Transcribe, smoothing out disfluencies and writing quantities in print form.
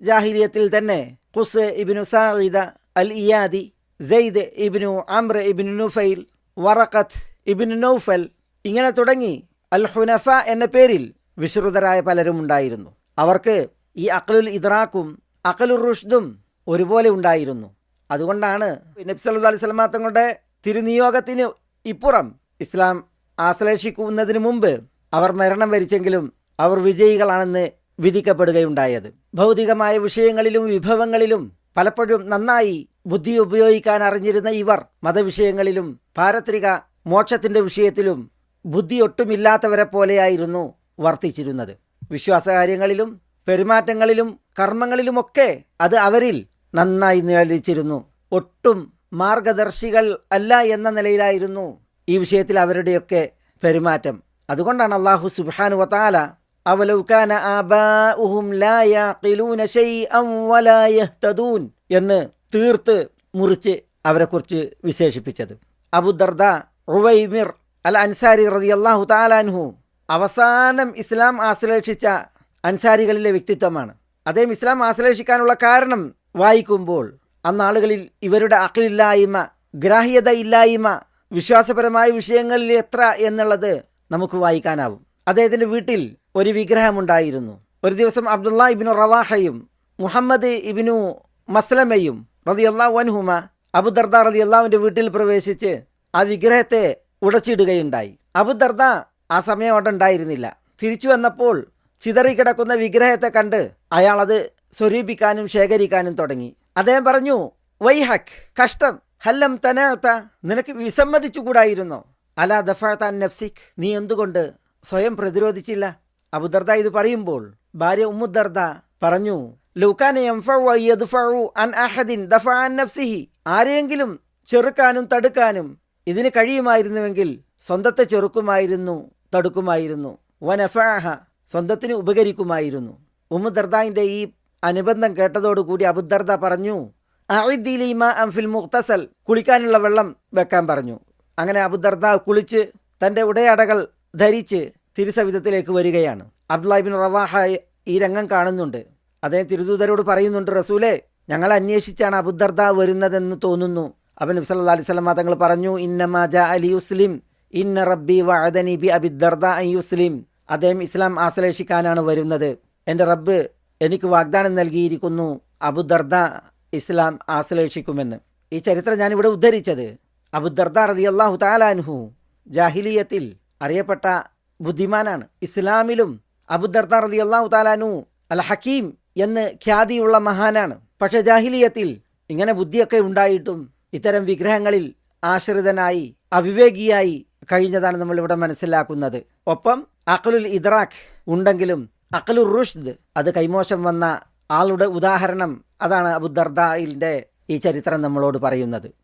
ജാഹിലിയത്തിൽ തന്നെ ഖുസ് ഇബ്നു സാഇദ അൽ ഇയാദി, സെയ്ദ് ഇബ്നു അംർ ഇബ്നു നുഫൈൽ, വറഖത്ത് ഇബ്നു നൗഫൽ, ഇങ്ങനെ തുടങ്ങി അൽ ഹുനഫ എന്ന പേരിൽ വിശ്രുതരായ പലരും ഉണ്ടായിരുന്നു. അവർക്ക് ഈ അഖ്ലുൽ ഇദ്റാഖും അഖ്ലുർ റുഷ്ദും ഒരുപോലെ ഉണ്ടായിരുന്നു. അതുകൊണ്ടാണ് നബി സല്ലല്ലാഹു അലൈഹി വസല്ലം തങ്ങളുടെ തിരുനിയോഗത്തിന് ഇപ്പുറം ഇസ്ലാം ആശ്ലേഷിക്കുന്നതിന് മുമ്പ് അവർ മരണം വരിച്ചെങ്കിലും അവർ വിജയികളാണെന്ന് വിധിക്കപ്പെടുകയുണ്ടായത്. ഭൗതികമായ വിഷയങ്ങളിലും വിഭവങ്ങളിലും പലപ്പോഴും നന്നായി ബുദ്ധി ഉപയോഗിക്കാൻ അറിഞ്ഞിരുന്ന ഇവർ മതവിഷയങ്ങളിലും പാരത്രിക മോക്ഷത്തിൻ്റെ വിഷയത്തിലും ബുദ്ധി ഒട്ടുമില്ലാത്തവരെ പോലെയായിരുന്നു വർത്തിച്ചിരുന്നത്. വിശ്വാസകാര്യങ്ങളിലും പെരുമാറ്റങ്ങളിലും കർമ്മങ്ങളിലുമൊക്കെ അത് അവരിൽ നന്നായി നിഴലിച്ചിരുന്നു. ഒട്ടും മാർഗദർശികൾ അല്ല എന്ന നിലയിലായിരുന്നു ഈ വിഷയത്തിൽ അവരുടെയൊക്കെ പെരുമാറ്റം. അതുകൊണ്ടാണ് അല്ലാഹു സുബ്ഹാനഹു വ തആല അവലൗ കാന ആബാഉഹും ലാ യഖിലൂന ശൈഅൻ വലാ യഹ്തദൂൻ എന്ന് തീർത്ത് മുറിച്ച് അവരെക്കുറിച്ച് വിശേഷിപ്പിച്ചത്. അബൂദർദ ഉവൈമിർ അൽ അൻസാരി റളിയല്ലാഹു തആല അൻഹു അവസാനം ഇസ്ലാം ആശ്ലേഷിച്ച അൻസാരികളിലെ വ്യക്തിത്വമാണ്. അദ്ദേഹം ഇസ്ലാം ആശ്ലേഷിക്കാനുള്ള കാരണം വായിക്കുമ്പോൾ അന്നാളുകളിൽ ഇവരുടെ അഖിലില്ലായ്മ, ഗ്രാഹ്യത ഇല്ലായ്മ, വിശ്വാസപരമായ വിഷയങ്ങളിൽ എത്ര എന്നുള്ളത് നമുക്ക് വായിക്കാനാവും. അദ്ദേഹത്തിൻ്റെ വീട്ടിൽ ഒരു വിഗ്രഹമുണ്ടായിരുന്നു. ഒരു ദിവസം അബ്ദുള്ള ഇബ്നു റവാഹയും മുഹമ്മദ് ഇബ്നു മസ്ലമയും റളിയല്ലാഹു അൻഹുമ അബൂദർദ റളിയല്ലാഹുവിൻ്റെ വീട്ടിൽ പ്രവേശിച്ച് ആ വിഗ്രഹത്തെ ഉടച്ചിടുകയുണ്ടായി. അബൂദർദ ആ സമയം അവിടെ ഉണ്ടായിരുന്നില്ല. തിരിച്ചു വന്നപ്പോൾ ചിതറിക്കിടക്കുന്ന വിഗ്രഹത്തെ കണ്ട് അയാൾ അത് സ്വരൂപിക്കാനും ശേഖരിക്കാനും തുടങ്ങി. അദ്ദേഹം പറഞ്ഞു, വൈഹക്, കഷ്ടം, ഹല്ലം തനഅത, നിനക്ക് വിസമ്മതിച്ചുകൂടായിരുന്നോ? അലാ ദഫഅത അൻ നഫ്സിക്, നീ എന്തുകൊണ്ട് സ്വയം പ്രതിരോധിച്ചില്ല? അബൂദർദ ഇത് പറയുമ്പോൾ ഭാര്യ ഉമ്മുദർദ പറഞ്ഞു, ലൗകാന യൻഫഉ യദ്ഫഉ അൻ അഹദിൻ ദഫഅ അൻ നഫ്സിഹി, ആരെയെങ്കിലും ചെറുക്കാനും തടുക്കാനും ഇതിന് കഴിയുമായിരുന്നുവെങ്കിൽ സ്വന്തത്തെ ചെറുക്കുമായിരുന്നു, തടുക്കുമായിരുന്നു. വനഫഅഹ, സ്വന്തത്തിന് ഉപകരിക്കുമായിരുന്നു. ഉമ്മുദർദാന്റെ ഈ അനുബന്ധം കേട്ടതോടുകൂടി അബൂദർദ പറഞ്ഞു, അഇദ്ദി ലി മാഅൻ ഫിൽ മുഗ്തസൽ, കുളിക്കാനുള്ള വെള്ളം വെക്കാൻ പറഞ്ഞു. അങ്ങനെ അബൂദർദ കുളിച്ച് തൻ്റെ ഉടയടകൾ ധരിച്ച് തിരുസവിധത്തിലേക്ക് വരികയാണ്. അബ്ദുല്ലാ ഇബ്നു റവാഹ ഈ രംഗം കാണുന്നുണ്ട്. അദ്ദേഹം തിരുദൂതരോട് പറയുന്നുണ്ട്, റസൂലേ, ഞങ്ങളെ അന്വേഷിച്ചാണ് അബൂദർദ വരുന്നതെന്ന് തോന്നുന്നു. അപ്പോൾ നബി സല്ലല്ലാഹു അലൈഹി വസല്ലം തങ്ങൾ പറഞ്ഞു, ഇന്നമാ ജാഅ ലിയുസ്ലിം ഇന്ന റബ്ബി വഅദനി ബി അബിദ്ദർദ അൻ യുസ്ലിം, അദ്ദേഹം ഇസ്ലാം ആശ്ലേഷിക്കാനാണ് വരുന്നത്. എൻ്റെ റബ്ബ് എനിക്ക് വാഗ്ദാനം നൽകിയിരിക്കുന്നു, അബൂദർദ ഇസ്ലാം ആശ്ലേഷിക്കുമെന്ന്. ഈ ചരിത്രം ഞാനിവിടെ ഉദ്ധരിച്ചത് അബൂദർദ റളിയല്ലാഹു തആല അൻഹു ജാഹിലിയത്തിൽ അറിയപ്പെട്ട ബുദ്ധിമാനാണ്. ഇസ്ലാമിലും അബൂദർദ റളിയല്ലാഹു തആല അൻഹു അൽ ഹക്കീം എന്ന് ഖ്യാതിയുള്ള മഹാനാണ്. പക്ഷേ ജാഹിലിയത്തിൽ ഇങ്ങനെ ബുദ്ധിയൊക്കെ ഉണ്ടായിട്ടും ഇത്തരം വിഗ്രഹങ്ങളിൽ ആശ്രിതനായി അവിവേകിയായി കഴിഞ്ഞതാണ് നമ്മളിവിടെ മനസ്സിലാക്കുന്നത്. ഒപ്പം അഖ്ലുൽ ഇദ്റാഖ് ഉണ്ടെങ്കിലും അഖ്ലുർ റുഷ്ദ് അത് കൈമോശം വന്ന ആളുടെ ഉദാഹരണം അതാണ് അബൂദർദയിൻ്റെ ഈ ചരിത്രം നമ്മളോട് പറയുന്നത്.